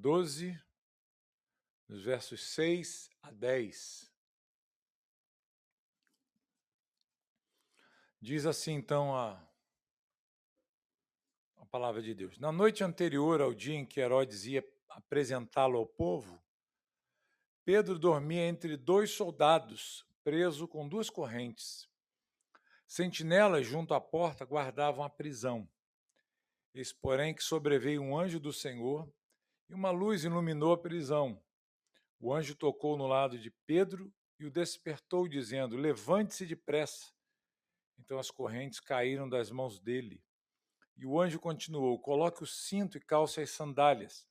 12, nos versos 6 a 10. Diz assim, então, a palavra de Deus. Na noite anterior ao dia em que Herodes ia apresentá-lo ao povo, Pedro dormia entre dois soldados, preso com duas correntes. Sentinelas junto à porta guardavam a prisão. Eis, porém, que sobreveio um anjo do Senhor e uma luz iluminou a prisão. O anjo tocou no lado de Pedro e o despertou, dizendo: Levante-se depressa. Então as correntes caíram das mãos dele. E o anjo continuou: Coloque o cinto e calce as sandálias.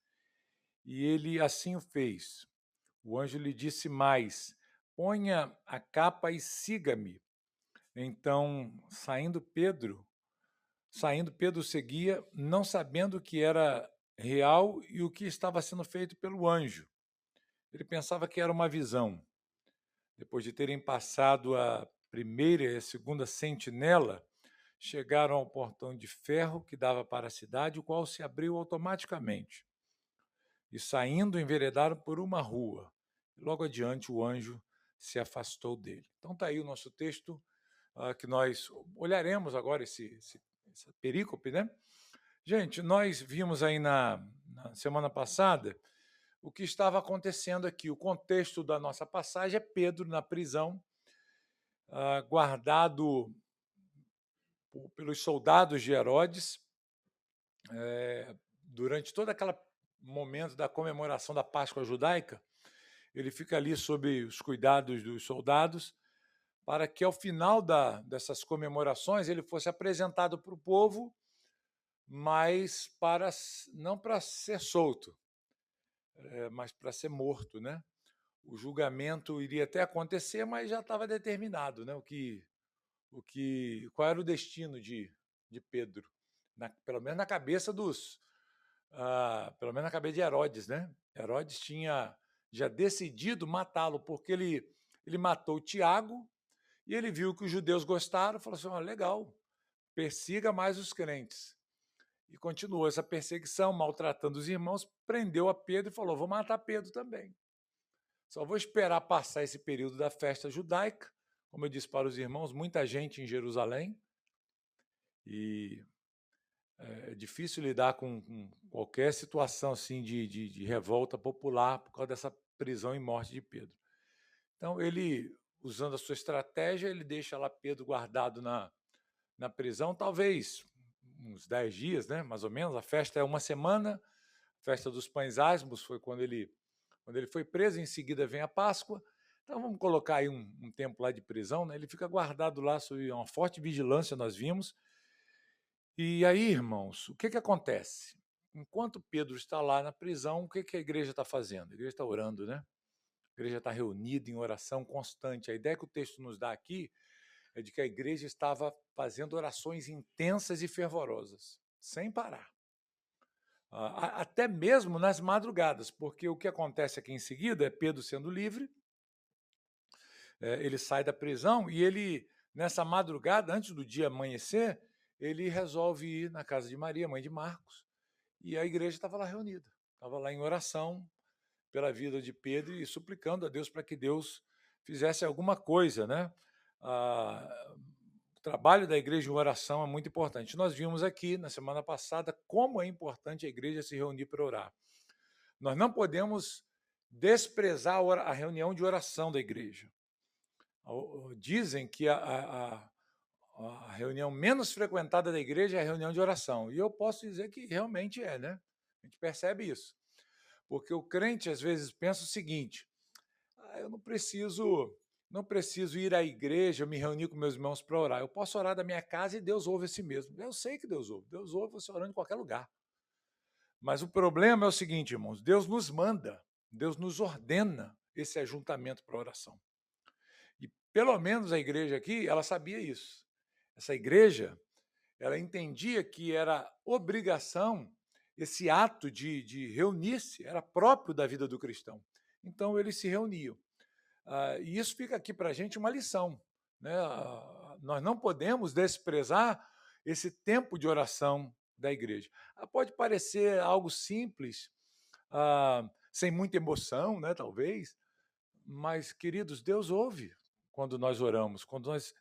E ele assim o fez. O anjo lhe disse mais: Ponha a capa e siga-me. Então, Saindo Pedro seguia, não sabendo o que era real e o que estava sendo feito pelo anjo. Ele pensava que era uma visão. Depois de terem passado a primeira e a segunda sentinela, chegaram ao portão de ferro que dava para a cidade, o qual se abriu automaticamente. E saindo, enveredaram por uma rua. Logo adiante, o anjo se afastou dele. Então está aí o nosso texto, que nós olharemos agora essa perícope, né? Gente, nós vimos aí na semana passada o que estava acontecendo aqui. O contexto da nossa passagem é Pedro na prisão, guardado pelos soldados de Herodes, durante todo aquele momento da comemoração da Páscoa judaica. Ele fica ali sob os cuidados dos soldados, para que ao final dessas comemorações ele fosse apresentado para o povo, mas não para ser solto, mas para ser morto, né? O julgamento iria até acontecer, mas já estava determinado, né? Qual era o destino de Pedro, pelo menos na cabeça pelo menos na cabeça de Herodes, né? Herodes tinha já decidido matá-lo, porque ele matou Tiago e ele viu que os judeus gostaram, falou assim: oh, legal, persiga mais os crentes. E continuou essa perseguição, maltratando os irmãos, prendeu a Pedro e falou: vou matar Pedro também. Só vou esperar passar esse período da festa judaica. Como eu disse para os irmãos, muita gente em Jerusalém, e é difícil lidar com qualquer situação assim de revolta popular por causa dessa prisão e morte de Pedro. Então, ele, usando a sua estratégia, ele deixa lá Pedro guardado na prisão, talvez uns 10 dias, né, mais ou menos. A festa é uma semana, a festa dos pães asmos foi quando ele foi preso, em seguida vem a Páscoa. Então, vamos colocar aí um tempo lá de prisão, né? Ele fica guardado lá sob uma forte vigilância, nós vimos. E aí, irmãos, o que acontece? Enquanto Pedro está lá na prisão, o que a igreja está fazendo? A igreja está orando, né? A igreja está reunida em oração constante. A ideia que o texto nos dá aqui é de que a igreja estava fazendo orações intensas e fervorosas, sem parar. Até mesmo nas madrugadas, porque o que acontece aqui em seguida é Pedro sendo livre, ele sai da prisão e ele, nessa madrugada, antes do dia amanhecer, ele resolve ir na casa de Maria, mãe de Marcos, e a igreja estava lá reunida, estava lá em oração pela vida de Pedro e suplicando a Deus para que Deus fizesse alguma coisa, né? O trabalho da igreja em oração é muito importante. Nós vimos aqui na semana passada como é importante a igreja se reunir para orar. Nós não podemos desprezar a reunião de oração da igreja. Dizem que a reunião menos frequentada da igreja é a reunião de oração. E eu posso dizer que realmente é, né? A gente percebe isso. Porque o crente, às vezes, pensa o seguinte: eu não preciso ir à igreja, me reunir com meus irmãos para orar. Eu posso orar da minha casa e Deus ouve a si mesmo. Eu sei que Deus ouve. Deus ouve você orando em qualquer lugar. Mas o problema é o seguinte, irmãos: Deus nos manda, Deus nos ordena esse ajuntamento para oração. E pelo menos a igreja aqui, ela sabia isso. Essa igreja, ela entendia que era obrigação, esse ato de reunir-se, era próprio da vida do cristão. Então, eles se reuniam. E isso fica aqui para a gente uma lição, né? Nós não podemos desprezar esse tempo de oração da igreja. Pode parecer algo simples, sem muita emoção, né, talvez, mas, queridos, Deus ouve quando nós oramos,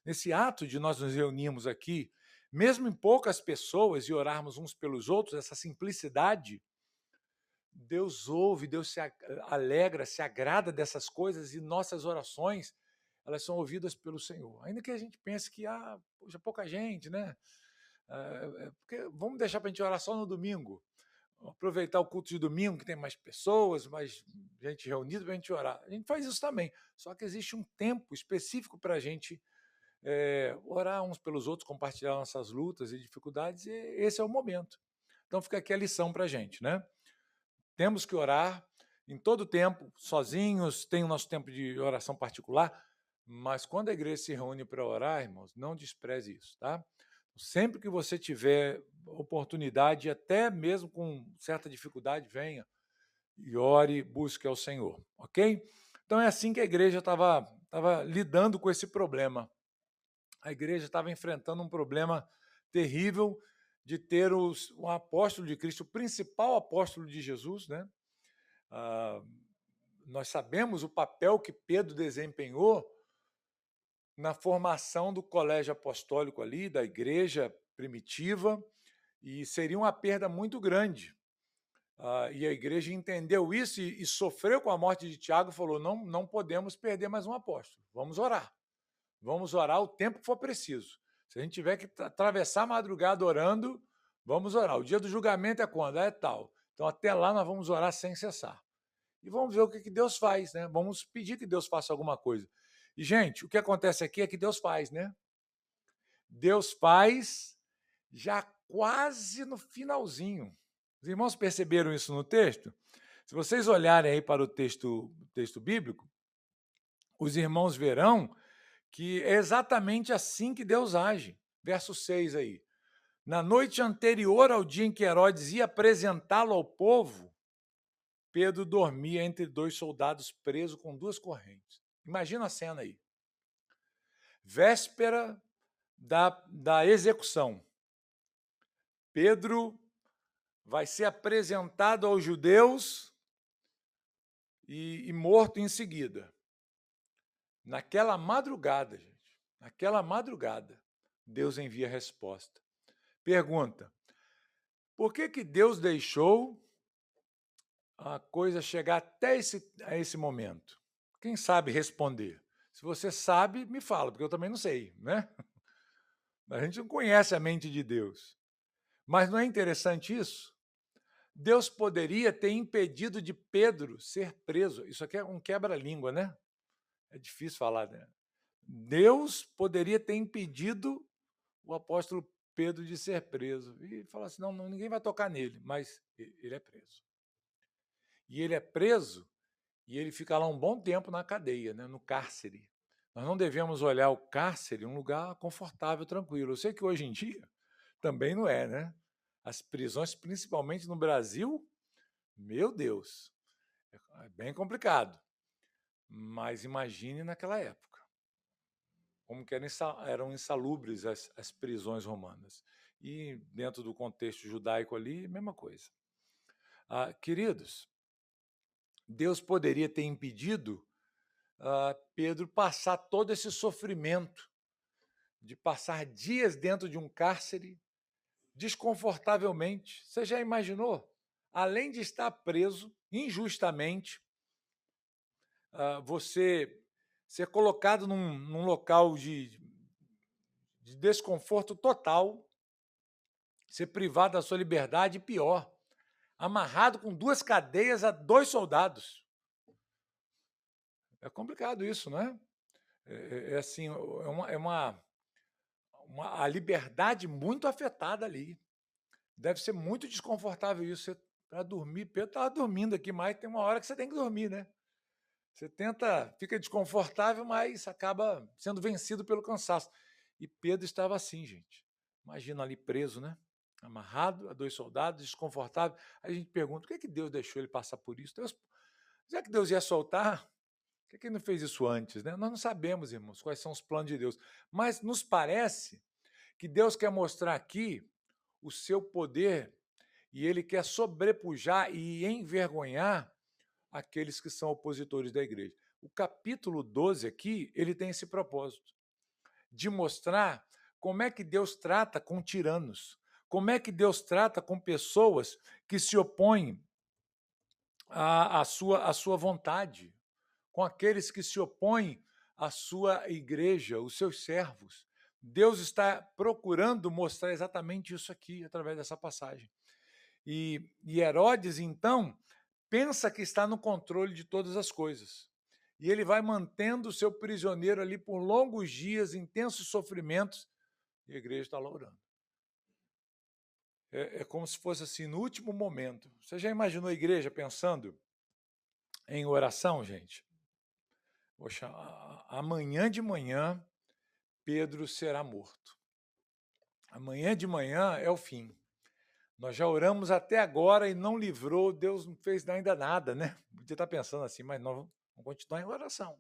nesse ato de nós nos reunirmos aqui, mesmo em poucas pessoas e orarmos uns pelos outros, essa simplicidade, Deus ouve, Deus se alegra, se agrada dessas coisas e nossas orações, elas são ouvidas pelo Senhor. Ainda que a gente pense que, poxa, pouca gente, né? Porque vamos deixar para a gente orar só no domingo. Aproveitar o culto de domingo, que tem mais pessoas, mais gente reunida para a gente orar. A gente faz isso também. Só que existe um tempo específico para a gente orar uns pelos outros, compartilhar nossas lutas e dificuldades, e esse é o momento. Então fica aqui a lição para a gente, né? Temos que orar em todo tempo, sozinhos, tem o nosso tempo de oração particular, mas quando a igreja se reúne para orar, irmãos, não despreze isso, tá? Sempre que você tiver oportunidade, até mesmo com certa dificuldade, venha e ore, busque ao Senhor, ok? Então é assim que a igreja estava lidando com esse problema. A igreja estava enfrentando um problema terrível de ter o apóstolo de Cristo, o principal apóstolo de Jesus, né? Nós sabemos o papel que Pedro desempenhou na formação do colégio apostólico ali, da igreja primitiva, e seria uma perda muito grande. E a igreja entendeu isso e sofreu com a morte de Tiago e falou, não podemos perder mais um apóstolo, vamos orar o tempo que for preciso. Se a gente tiver que atravessar a madrugada orando, vamos orar. O dia do julgamento é quando? É tal. Então, até lá, nós vamos orar sem cessar. E vamos ver o que Deus faz, né? Vamos pedir que Deus faça alguma coisa. E, gente, o que acontece aqui é que Deus faz, né? Deus faz já quase no finalzinho. Os irmãos perceberam isso no texto? Se vocês olharem aí para o texto bíblico, os irmãos verão que é exatamente assim que Deus age. Verso 6 aí. Na noite anterior ao dia em que Herodes ia apresentá-lo ao povo, Pedro dormia entre dois soldados presos com duas correntes. Imagina a cena aí. Véspera da execução. Pedro vai ser apresentado aos judeus e morto em seguida. Naquela madrugada, gente, Deus envia a resposta. Pergunta, por que Deus deixou a coisa chegar até esse momento? Quem sabe responder? Se você sabe, me fala, porque eu também não sei, né? A gente não conhece a mente de Deus. Mas não é interessante isso? Deus poderia ter impedido de Pedro ser preso. Isso aqui é um quebra-língua, né? É difícil falar, né? Deus poderia ter impedido o apóstolo Pedro de ser preso. E falar assim, não, ninguém vai tocar nele, mas ele é preso. E ele é preso e ele fica lá um bom tempo na cadeia, né, no cárcere. Nós não devemos olhar o cárcere um lugar confortável, tranquilo. Eu sei que hoje em dia também não é, né? As prisões, principalmente no Brasil, meu Deus, é bem complicado. Mas imagine naquela época, como que eram insalubres as prisões romanas. E dentro do contexto judaico ali, mesma coisa. Queridos, Deus poderia ter impedido Pedro passar todo esse sofrimento, de passar dias dentro de um cárcere, desconfortavelmente. Você já imaginou? Além de estar preso injustamente, você ser colocado num local de desconforto total, ser privado da sua liberdade e pior, amarrado com duas cadeias a dois soldados. É complicado isso, não é? Assim, a liberdade muito afetada ali. Deve ser muito desconfortável isso. Para dormir, Pedro estava dormindo aqui, mas tem uma hora que você tem que dormir, né? Você fica desconfortável, mas acaba sendo vencido pelo cansaço. E Pedro estava assim, gente. Imagina ali preso, né? Amarrado a dois soldados, desconfortável. Aí a gente pergunta, por que Deus deixou ele passar por isso? Já que Deus ia soltar, por que ele não fez isso antes, né? Nós não sabemos, irmãos, quais são os planos de Deus. Mas nos parece que Deus quer mostrar aqui o seu poder e ele quer sobrepujar e envergonhar aqueles que são opositores da igreja. O capítulo 12 aqui, ele tem esse propósito, de mostrar como é que Deus trata com tiranos, como é que Deus trata com pessoas que se opõem à sua vontade, com aqueles que se opõem à sua igreja, os seus servos. Deus está procurando mostrar exatamente isso aqui, através dessa passagem. E Herodes, então, pensa que está no controle de todas as coisas. E ele vai mantendo o seu prisioneiro ali por longos dias, intensos sofrimentos, e a igreja está lá orando. É como se fosse assim, no último momento. Você já imaginou a igreja pensando em oração, gente? Poxa, amanhã de manhã, Pedro será morto. Amanhã de manhã é o fim. Nós já oramos até agora e não livrou, Deus não fez ainda nada, né? Podia estar pensando assim, mas nós vamos continuar em oração.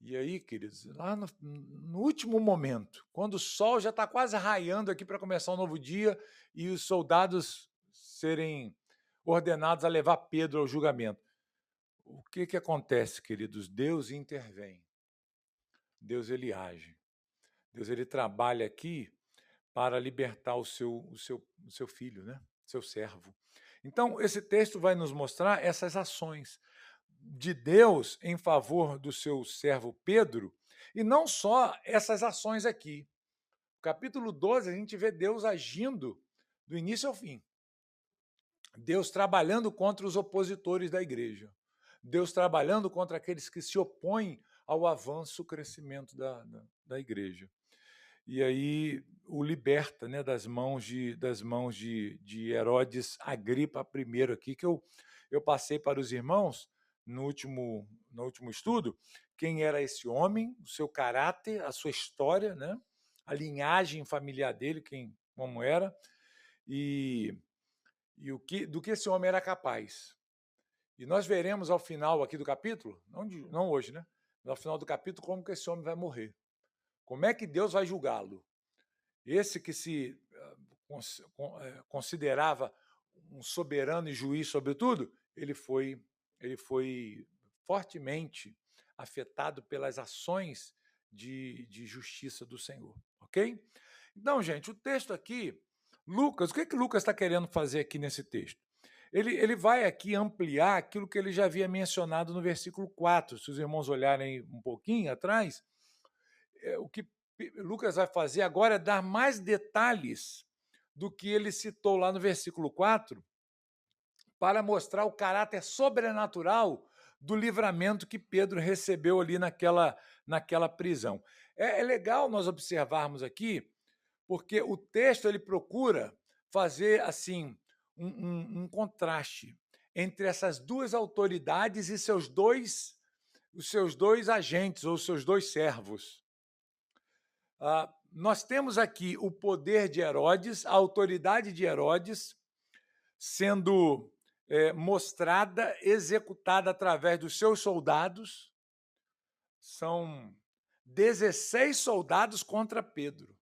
E aí, queridos, lá no último momento, quando o sol já está quase raiando aqui para começar um novo dia e os soldados serem ordenados a levar Pedro ao julgamento, o que acontece, queridos? Deus intervém. Deus, ele age. Deus, ele trabalha aqui para libertar o seu filho, né? Seu servo. Então, esse texto vai nos mostrar essas ações de Deus em favor do seu servo Pedro, e não só essas ações aqui. No capítulo 12, a gente vê Deus agindo do início ao fim. Deus trabalhando contra os opositores da igreja. Deus trabalhando contra aqueles que se opõem ao avanço, o crescimento da igreja. E aí o liberta, né, das mãos de Herodes Agripa I aqui, que eu passei para os irmãos no último estudo, quem era esse homem, o seu caráter, a sua história, né, a linhagem familiar dele, como era, e do que esse homem era capaz. E nós veremos ao final aqui do capítulo, não hoje, né, mas ao final do capítulo, como que esse homem vai morrer. Como é que Deus vai julgá-lo? Esse que se considerava um soberano e juiz sobre tudo, ele foi fortemente afetado pelas ações de justiça do Senhor, ok? Então, gente, o texto aqui, Lucas, o que Lucas está querendo fazer aqui nesse texto? Ele vai aqui ampliar aquilo que ele já havia mencionado no versículo 4. Se os irmãos olharem um pouquinho atrás, o que Lucas vai fazer agora é dar mais detalhes do que ele citou lá no versículo 4, para mostrar o caráter sobrenatural do livramento que Pedro recebeu ali naquela prisão. É legal nós observarmos aqui, porque o texto ele procura fazer assim um contraste entre essas duas autoridades e os seus dois agentes, ou seus dois servos. Nós temos aqui o poder de Herodes, a autoridade de Herodes, sendo mostrada, executada através dos seus soldados. São 16 soldados contra Pedro.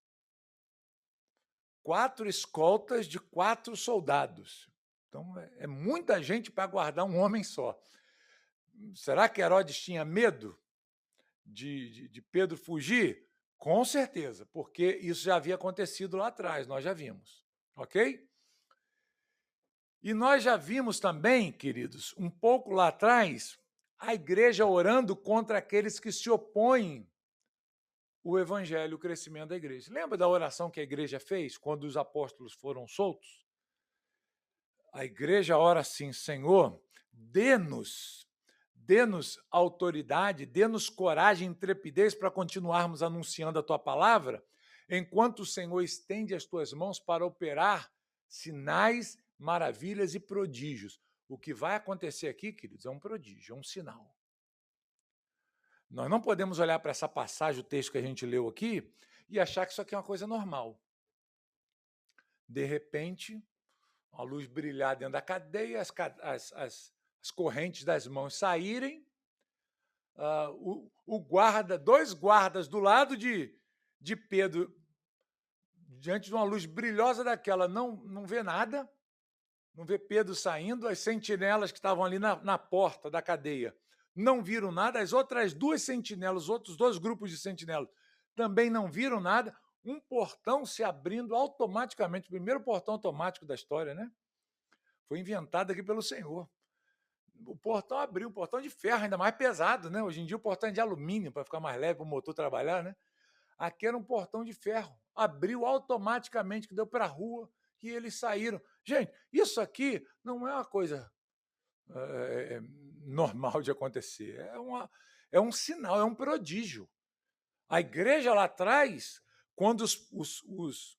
4 escoltas de 4 soldados. Então, é muita gente para guardar um homem só. Será que Herodes tinha medo de Pedro fugir? Com certeza, porque isso já havia acontecido lá atrás, nós já vimos, ok? E nós já vimos também, queridos, um pouco lá atrás, a igreja orando contra aqueles que se opõem ao evangelho, o crescimento da igreja. Lembra da oração que a igreja fez quando os apóstolos foram soltos? A igreja ora assim: Senhor, dê-nos autoridade, dê-nos coragem e intrepidez para continuarmos anunciando a tua palavra, enquanto o Senhor estende as tuas mãos para operar sinais, maravilhas e prodígios. O que vai acontecer aqui, queridos, é um prodígio, é um sinal. Nós não podemos olhar para essa passagem, o texto que a gente leu aqui, e achar que isso aqui é uma coisa normal. De repente, a luz brilhar dentro da cadeia, as correntes das mãos saírem, dois guardas do lado de Pedro, diante de uma luz brilhosa daquela, não vê nada, não vê Pedro saindo, as sentinelas que estavam ali na porta da cadeia não viram nada, as outras duas sentinelas, os outros dois grupos de sentinelas também não viram nada, um portão se abrindo automaticamente, o primeiro portão automático da história, né? Foi inventado aqui pelo Senhor. O portão abriu, um portão de ferro, ainda mais pesado, né? Hoje em dia o portão é de alumínio para ficar mais leve para o motor trabalhar, né? Aqui era um portão de ferro, abriu automaticamente, que deu para a rua, e eles saíram. Gente, isso aqui não é uma coisa normal de acontecer, é um sinal, é um prodígio. A igreja lá atrás, quando os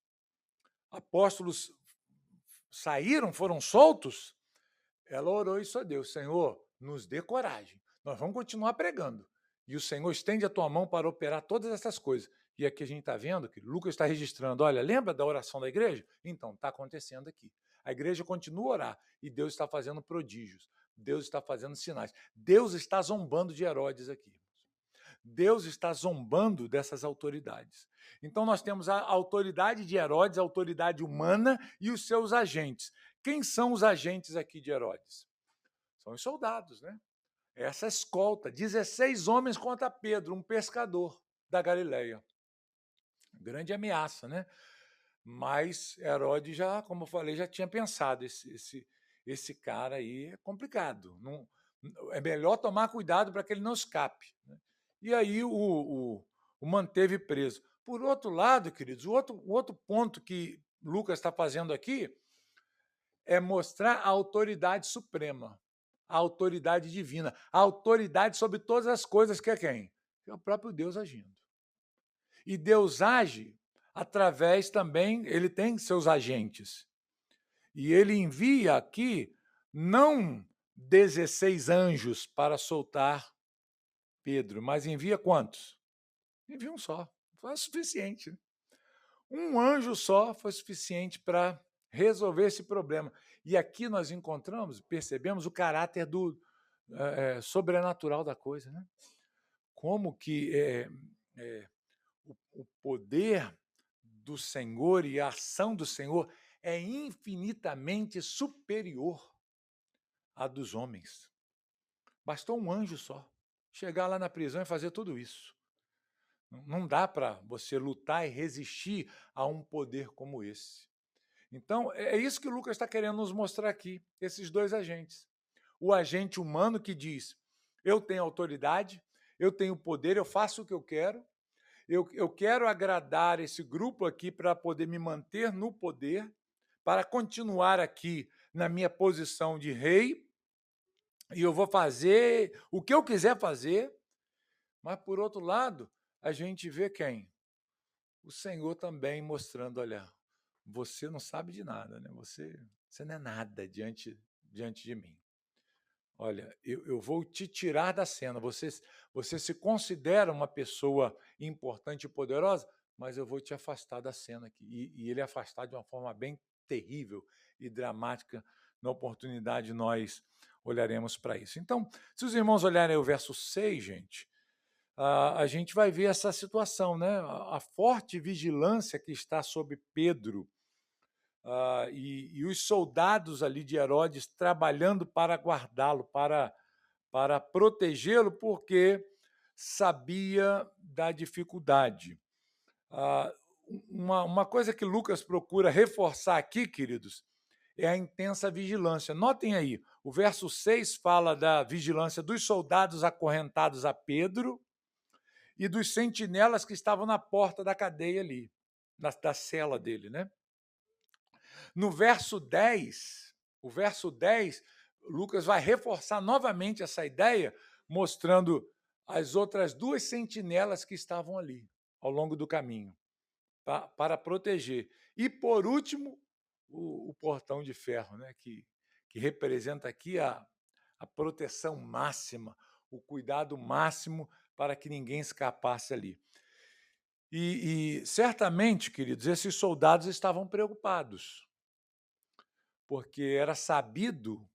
apóstolos saíram, foram soltos, ela orou isso a Deus: Senhor, nos dê coragem, nós vamos continuar pregando. E o Senhor estende a tua mão para operar todas essas coisas. E aqui a gente está vendo que Lucas está registrando, olha, lembra da oração da igreja? Então, está acontecendo aqui. A igreja continua a orar e Deus está fazendo prodígios, Deus está fazendo sinais. Deus está zombando de Herodes aqui. Deus está zombando dessas autoridades. Então, nós temos a autoridade de Herodes, a autoridade humana e os seus agentes. Quem são os agentes aqui de Herodes? São os soldados, né? Essa escolta, 16 homens contra Pedro, um pescador da Galileia. Grande ameaça, né? Mas Herodes já, como eu falei, já tinha pensado, esse cara aí é complicado. Não, é melhor tomar cuidado para que ele não escape, né? E aí o manteve preso. Por outro lado, queridos, o outro ponto que Lucas está fazendo aqui é mostrar a autoridade suprema, a autoridade divina, a autoridade sobre todas as coisas, que é quem? É o próprio Deus agindo. E Deus age através também, ele tem seus agentes. E ele envia aqui não 16 anjos para soltar Pedro, mas envia quantos? Envia um só. Foi suficiente, né? Um anjo só foi suficiente para resolver esse problema. E aqui nós encontramos, percebemos o caráter do sobrenatural da coisa, né? Como que o poder do Senhor e a ação do Senhor é infinitamente superior à dos homens. Bastou um anjo só chegar lá na prisão e fazer tudo isso. Não dá para você lutar e resistir a um poder como esse. Então, é isso que o Lucas está querendo nos mostrar aqui, esses dois agentes. O agente humano que diz, eu tenho autoridade, eu tenho poder, eu faço o que eu quero, eu quero agradar esse grupo aqui para poder me manter no poder, para continuar aqui na minha posição de rei, e eu vou fazer o que eu quiser fazer. Mas, por outro lado, a gente vê quem? O Senhor também mostrando, olha, você não sabe de nada, né? Você não é nada diante de mim. Olha, eu vou te tirar da cena. Você se considera uma pessoa importante e poderosa, mas eu vou te afastar da cena aqui. E ele é afastado de uma forma bem terrível e dramática. Na oportunidade, nós olharemos para isso. Então, se os irmãos olharem o verso 6, gente, a gente vai ver essa situação, né? A forte vigilância que está sobre Pedro, e os soldados ali de Herodes trabalhando para guardá-lo, para protegê-lo, porque sabia da dificuldade. Uma coisa que Lucas procura reforçar aqui, queridos, é a intensa vigilância. Notem aí, o verso 6 fala da vigilância dos soldados acorrentados a Pedro e dos sentinelas que estavam na porta da cadeia ali, da cela dele, né? No verso 10, Lucas vai reforçar novamente essa ideia, mostrando as outras duas sentinelas que estavam ali, ao longo do caminho, para proteger. E, por último, o portão de ferro, né, que representa aqui a proteção máxima, o cuidado máximo para que ninguém escapasse ali. E certamente, queridos, esses soldados estavam preocupados, porque era sabido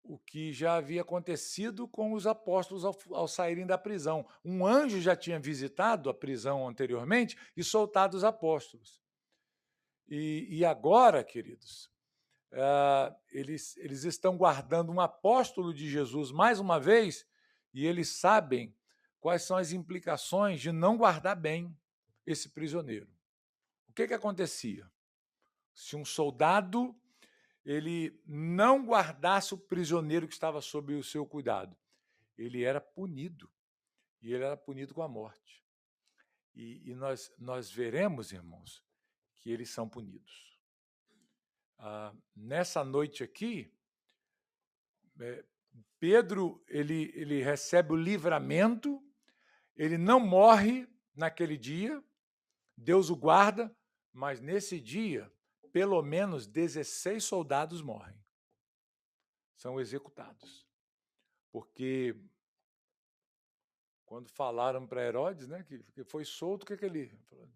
o que já havia acontecido com os apóstolos ao saírem da prisão. Um anjo já tinha visitado a prisão anteriormente e soltado os apóstolos. E agora, queridos, eles estão guardando um apóstolo de Jesus mais uma vez, e eles sabem quais são as implicações de não guardar bem esse prisioneiro. O que acontecia? Se um soldado ele não guardasse o prisioneiro que estava sob o seu cuidado, ele era punido, e ele era punido com a morte. E nós veremos, irmãos, que eles são punidos. Nessa noite aqui, Pedro ele recebe o livramento, ele não morre naquele dia, Deus o guarda, mas nesse dia, pelo menos 16 soldados morrem. São executados. Porque quando falaram para Herodes, né, que foi solto, o que ele falou?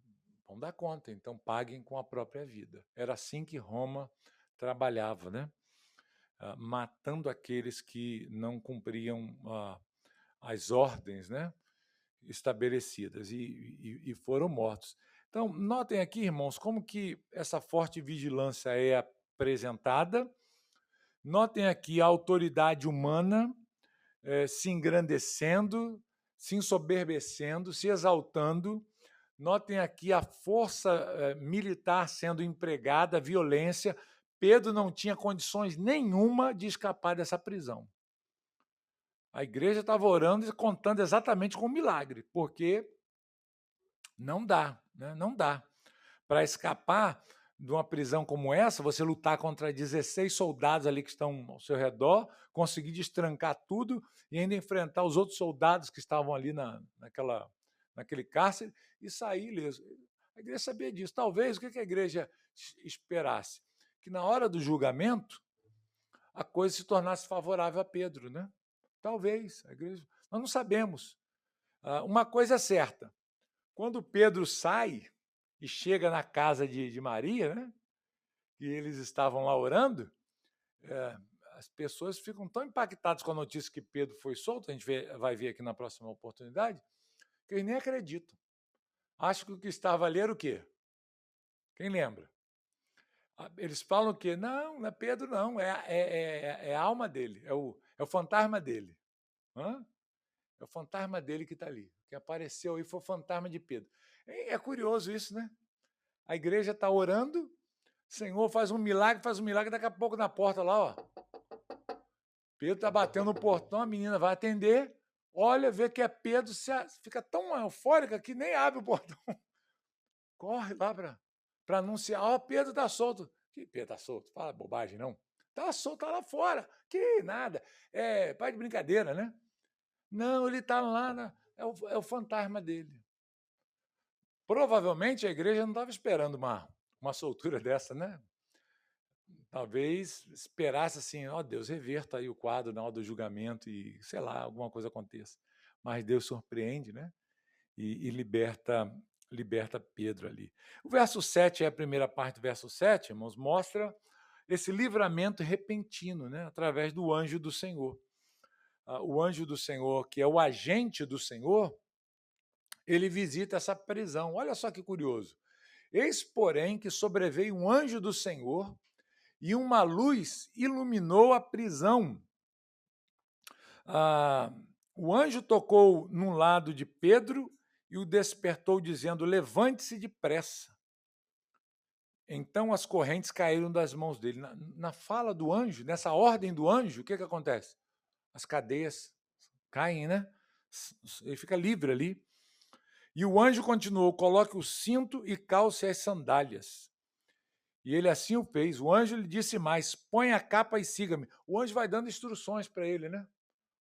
Vão dar conta, então paguem com a própria vida. Era assim que Roma trabalhava, né? Matando aqueles que não cumpriam as ordens, né, estabelecidas, e foram mortos. Então, notem aqui, irmãos, como que essa forte vigilância é apresentada. Notem aqui a autoridade humana se engrandecendo, se ensoberbecendo, se exaltando. Notem aqui a força militar sendo empregada, a violência. Pedro não tinha condições nenhuma de escapar dessa prisão. A igreja estava orando e contando exatamente com o milagre, porque não dá, né? Não dá. Para escapar de uma prisão como essa, você lutar contra 16 soldados ali que estão ao seu redor, conseguir destrancar tudo e ainda enfrentar os outros soldados que estavam ali naquele cárcere e sair ileso. A igreja sabia disso. Talvez o que a igreja esperasse? Que na hora do julgamento a coisa se tornasse favorável a Pedro, né? Talvez. A igreja... Nós não sabemos. Uma coisa é certa. Quando Pedro sai e chega na casa de Maria, né, e eles estavam lá orando, as pessoas ficam tão impactadas com a notícia que Pedro foi solto, a gente vai ver aqui na próxima oportunidade, que eles nem acreditam. Acham que o que estava ali era o quê? Quem lembra? Eles falam que não é Pedro, não, é a alma dele, é o fantasma dele. Hã? É o fantasma dele que está ali. O que apareceu aí foi o fantasma de Pedro. É curioso isso, né? A igreja está orando, Senhor faz um milagre, daqui a pouco na porta lá, ó. Pedro está batendo no portão, a menina vai atender, olha, vê que é Pedro, fica tão eufórica que nem abre o portão. Corre lá para anunciar, ó, Pedro está solto. Que Pedro está solto? Fala bobagem, não. Está solto, está lá fora. Que nada. Pai de brincadeira, né? Não, ele está lá, é o fantasma dele. Provavelmente a igreja não estava esperando uma soltura dessa, né? Talvez esperasse assim, ó Deus, reverta aí o quadro na hora do julgamento e, sei lá, alguma coisa aconteça. Mas Deus surpreende, né? E liberta Pedro ali. O verso 7 é a primeira parte do verso 7, irmãos, mostra esse livramento repentino, né? Através do anjo do Senhor. O anjo do Senhor, que é o agente do Senhor, ele visita essa prisão. Olha só que curioso. Eis, porém, que sobreveio um anjo do Senhor e uma luz iluminou a prisão. O anjo tocou num lado de Pedro e o despertou, dizendo: levante-se depressa. Então as correntes caíram das mãos dele. Na fala do anjo, nessa ordem do anjo, o que acontece? As cadeias caem, né? Ele fica livre ali. E o anjo continuou: coloque o cinto e calce as sandálias. E ele assim o fez. O anjo lhe disse mais: põe a capa e siga-me. O anjo vai dando instruções para ele, né?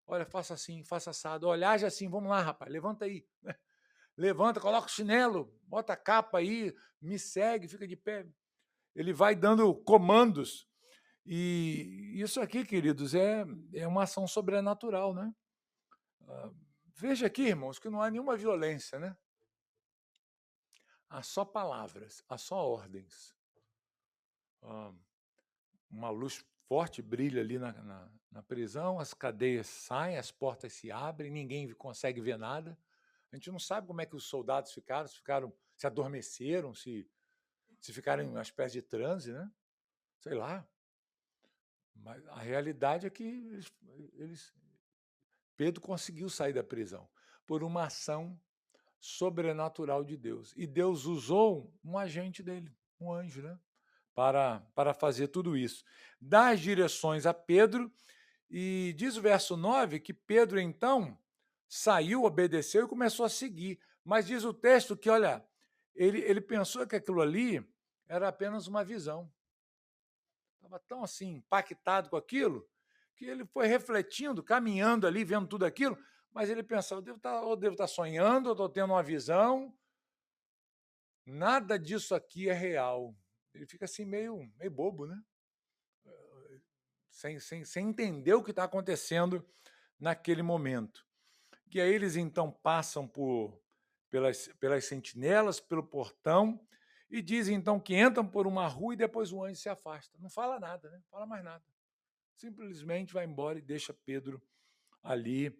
Olha, faça assim, faça assado. Olha, age assim, vamos lá, rapaz, levanta aí. Levanta, coloca o chinelo, bota a capa aí, me segue, fica de pé. Ele vai dando comandos. E isso aqui, queridos, é uma ação sobrenatural, né? Veja aqui, irmãos, que não há nenhuma violência, né? Há só palavras, há só ordens. Uma luz forte brilha ali na prisão, as cadeias saem, as portas se abrem, ninguém consegue ver nada. A gente não sabe como é que os soldados ficaram, se adormeceram, se ficaram em uma espécie de transe, né? Sei lá. Mas a realidade é que Pedro conseguiu sair da prisão por uma ação sobrenatural de Deus. E Deus usou um agente dele, um anjo, né? Para fazer tudo isso. Dá as direções a Pedro, e diz o verso 9 que Pedro, então, saiu, obedeceu e começou a seguir. Mas diz o texto que, olha, ele pensou que aquilo ali era apenas uma visão. Estava tão assim, impactado com aquilo, que ele foi refletindo, caminhando ali, vendo tudo aquilo, mas ele pensava, eu devo estar sonhando, eu estou tendo uma visão, nada disso aqui é real. Ele fica assim meio bobo, né? Sem entender o que está acontecendo naquele momento. E aí eles então passam pelas sentinelas, pelo portão, e dizem então que entram por uma rua e depois o anjo se afasta. Não fala nada, né? Não fala mais nada. Simplesmente vai embora e deixa Pedro ali,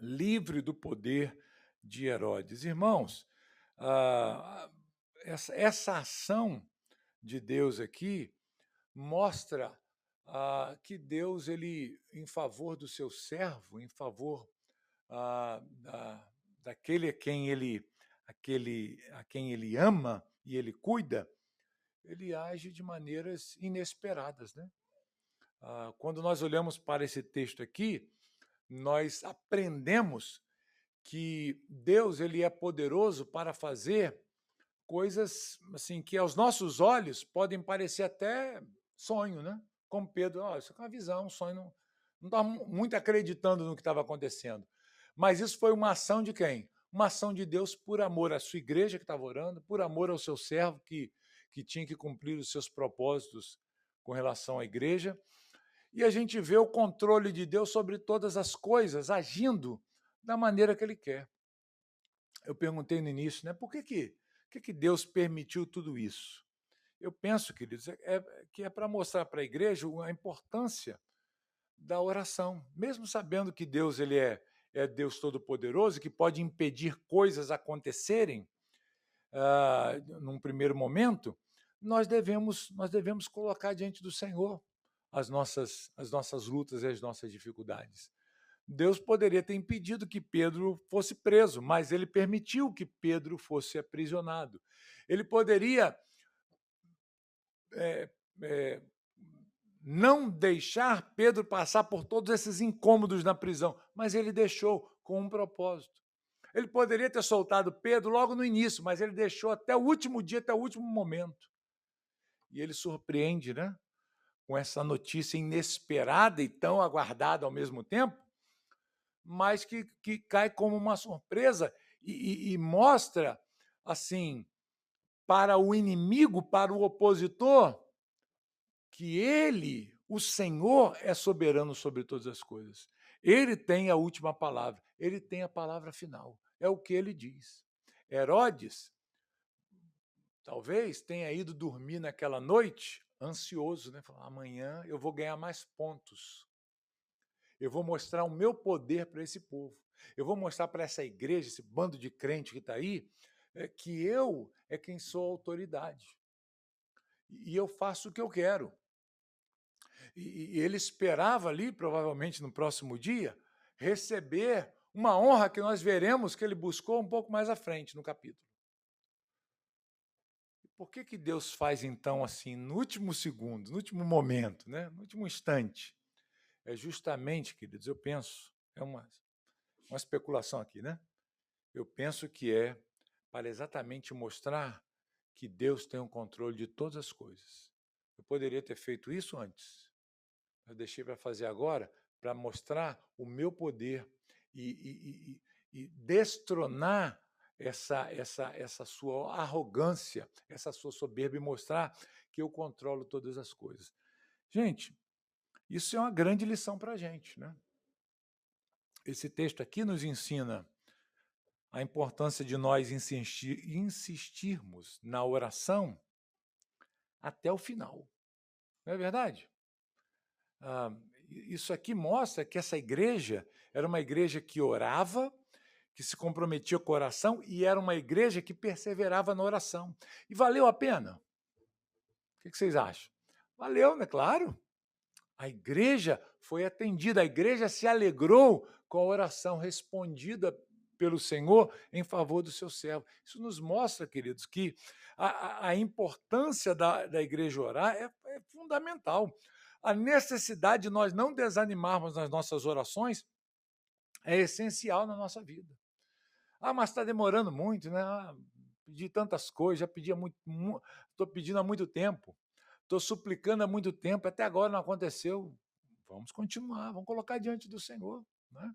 livre do poder de Herodes. Irmãos, essa ação de Deus aqui mostra que Deus, ele, em favor do seu servo, em favor daquele a quem ele ama e ele cuida, ele age de maneiras inesperadas, né? Quando nós olhamos para esse texto aqui, nós aprendemos que Deus, ele é poderoso para fazer coisas assim que aos nossos olhos podem parecer até sonho, né? Como Pedro, isso é uma visão, um sonho, não estava muito acreditando no que estava acontecendo. Mas isso foi uma ação de quem? Uma ação de Deus por amor à sua igreja que estava orando, por amor ao seu servo que tinha que cumprir os seus propósitos com relação à igreja. E a gente vê o controle de Deus sobre todas as coisas, agindo da maneira que ele quer. Eu perguntei no início, né, por que Deus permitiu tudo isso? Eu penso, queridos, que é para mostrar para a igreja a importância da oração. Mesmo sabendo que Deus, ele é Deus Todo-Poderoso, que pode impedir coisas acontecerem num primeiro momento, nós devemos colocar diante do Senhor as nossas lutas e as nossas dificuldades. Deus poderia ter impedido que Pedro fosse preso, mas ele permitiu que Pedro fosse aprisionado. Ele poderia não deixar Pedro passar por todos esses incômodos na prisão, mas ele deixou com um propósito. Ele poderia ter soltado Pedro logo no início, mas ele deixou até o último dia, até o último momento. E ele surpreende, né? Com essa notícia inesperada e tão aguardada ao mesmo tempo, mas que cai como uma surpresa e mostra, assim, para o inimigo, para o opositor, que ele, o Senhor, é soberano sobre todas as coisas. Ele tem a última palavra, ele tem a palavra final. É o que ele diz. Herodes, talvez tenha ido dormir naquela noite ansioso, né? Falando, amanhã eu vou ganhar mais pontos. Eu vou mostrar o meu poder para esse povo. Eu vou mostrar para essa igreja, esse bando de crente que está aí, que eu é quem sou a autoridade. E eu faço o que eu quero. E ele esperava ali, provavelmente no próximo dia, receber uma honra que nós veremos que ele buscou um pouco mais à frente no capítulo. Por que Deus faz então assim, no último segundo, no último momento, né? No último instante? É justamente, queridos, eu penso, é uma especulação aqui, né? Eu penso que é para exatamente mostrar que Deus tem o controle de todas as coisas. Eu poderia ter feito isso antes. Eu deixei para fazer agora para mostrar o meu poder e destronar essa sua arrogância, essa sua soberba e mostrar que eu controlo todas as coisas. Gente, isso é uma grande lição para a gente, né? Esse texto aqui nos ensina a importância de nós insistirmos na oração até o final. Não é verdade? Isso aqui mostra que essa igreja era uma igreja que orava, que se comprometia com a oração e era uma igreja que perseverava na oração. E valeu a pena? O que vocês acham? Valeu, né? Claro. A igreja foi atendida, a igreja se alegrou com a oração respondida pelo Senhor em favor do seu servo. Isso nos mostra, queridos, que a importância da igreja orar é fundamental. A necessidade de nós não desanimarmos nas nossas orações é essencial na nossa vida. Ah, mas está demorando muito, né? Ah, pedi tantas coisas, já pedi estou pedindo há muito tempo, estou suplicando há muito tempo, até agora não aconteceu. Vamos continuar, vamos colocar diante do Senhor, né?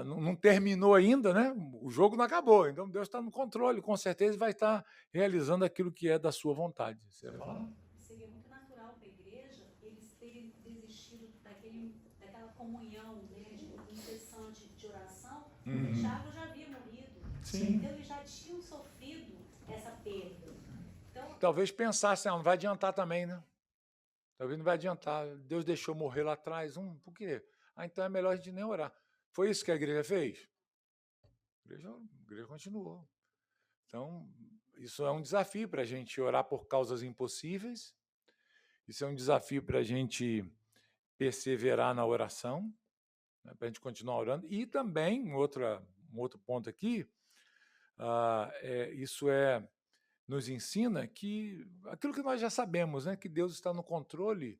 Não terminou ainda, né? O jogo não acabou, então Deus está no controle, com certeza vai estar realizando aquilo que é da sua vontade. Você vai falar? Seria muito natural para a igreja eles terem desistido daquela comunhão, né, incessante de oração, porque Tiago já havia morrido. Sim. Então eles já tinham sofrido essa perda. Então, Talvez pensasse, não vai adiantar também, né? Talvez não vai adiantar. Deus deixou morrer lá atrás. Por quê? Então é melhor a gente nem orar. Foi isso que a igreja fez? A igreja continuou. Então, isso é um desafio para a gente orar por causas impossíveis. Isso é um desafio para a gente perseverar na oração, né, para a gente continuar orando. E também, um outro ponto aqui, isso nos ensina que aquilo que nós já sabemos, né, que Deus está no controle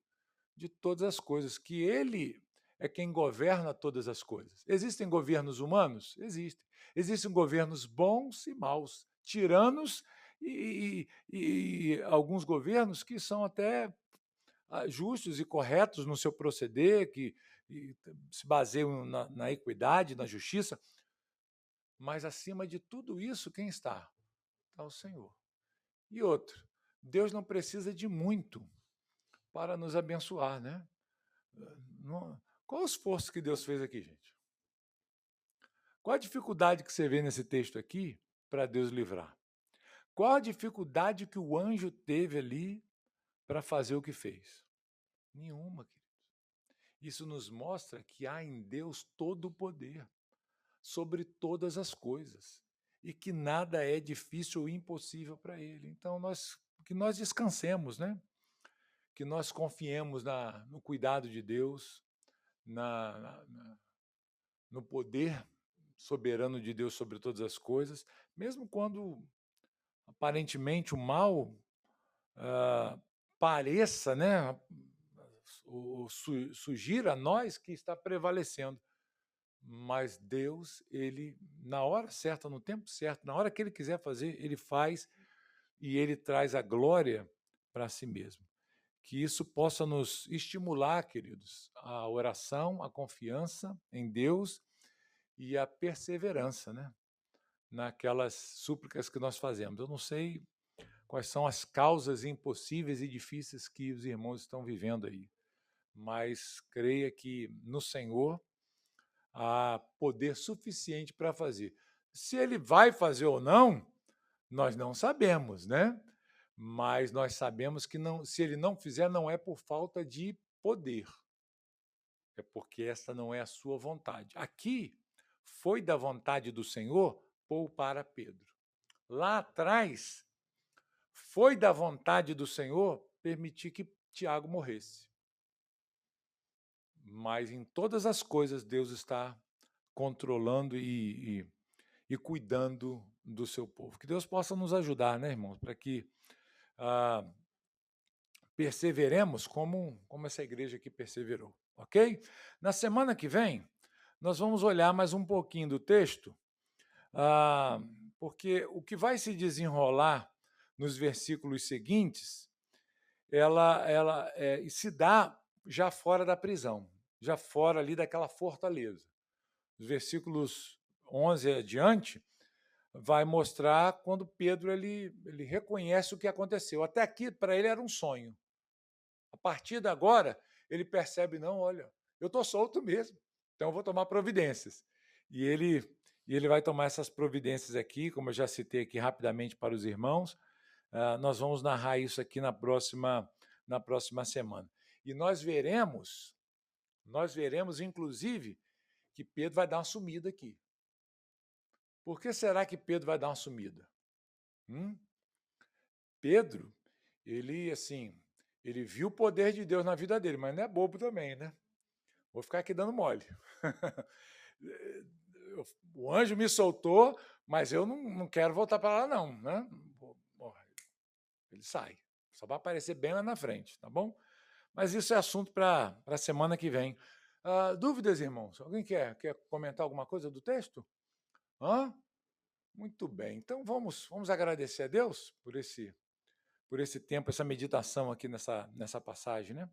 de todas as coisas, que Ele é quem governa todas as coisas. Existem governos humanos? Existem. Existem governos bons e maus, tiranos e alguns governos que são até justos e corretos no seu proceder, que se baseiam na equidade, na justiça, mas acima de tudo isso, quem está? Está o Senhor. E outro, Deus não precisa de muito para nos abençoar, né? Qual o esforço que Deus fez aqui, gente? Qual a dificuldade que você vê nesse texto aqui para Deus livrar? Qual a dificuldade que o anjo teve ali para fazer o que fez? Nenhuma, queridos. Isso nos mostra que há em Deus todo o poder sobre todas as coisas e que nada é difícil ou impossível para Ele. Então, que nós descansemos, né? Que nós confiemos no cuidado de Deus, no poder soberano de Deus sobre todas as coisas, mesmo quando aparentemente o mal pareça, né, surgir a nós que está prevalecendo. Mas Deus, Ele, na hora certa, no tempo certo, na hora que Ele quiser fazer, Ele faz e Ele traz a glória para si mesmo. Que isso possa nos estimular, queridos, a oração, a confiança em Deus e a perseverança, né? Naquelas súplicas que nós fazemos. Eu não sei quais são as causas impossíveis e difíceis que os irmãos estão vivendo aí, mas creia que no Senhor há poder suficiente para fazer. Se ele vai fazer ou não, nós não sabemos, né? Mas nós sabemos que não, se ele não fizer, não é por falta de poder, é porque esta não é a sua vontade. Aqui foi da vontade do Senhor poupar a Pedro. Lá atrás, foi da vontade do Senhor permitir que Tiago morresse. Mas em todas as coisas, Deus está controlando e cuidando do seu povo. Que Deus possa nos ajudar, né, irmãos, para que perseveremos como essa igreja aqui perseverou, ok? Na semana que vem, nós vamos olhar mais um pouquinho do texto, porque o que vai se desenrolar nos versículos seguintes, ela se dá já fora da prisão, já fora ali daquela fortaleza. Os versículos 11 adiante vai mostrar quando Pedro ele reconhece o que aconteceu. Até aqui, para ele, era um sonho. A partir de agora, ele percebe, não, olha, eu estou solto mesmo, então eu vou tomar providências. E ele vai tomar essas providências aqui, como eu já citei aqui rapidamente para os irmãos. Nós vamos narrar isso aqui na próxima semana. E nós veremos, inclusive, que Pedro vai dar uma sumida aqui. Por que será que Pedro vai dar uma sumida? Pedro, ele, assim, Ele viu o poder de Deus na vida dele, mas não é bobo também, né? Vou ficar aqui dando mole. O anjo me soltou, mas eu não quero voltar para lá, não, né? Ele sai. Só vai aparecer bem lá na frente, tá bom? Mas isso é assunto para a semana que vem. Dúvidas, irmãos? Alguém quer comentar alguma coisa do texto? Hã? Muito bem. Então vamos agradecer a Deus por esse tempo, essa meditação aqui nessa passagem, né?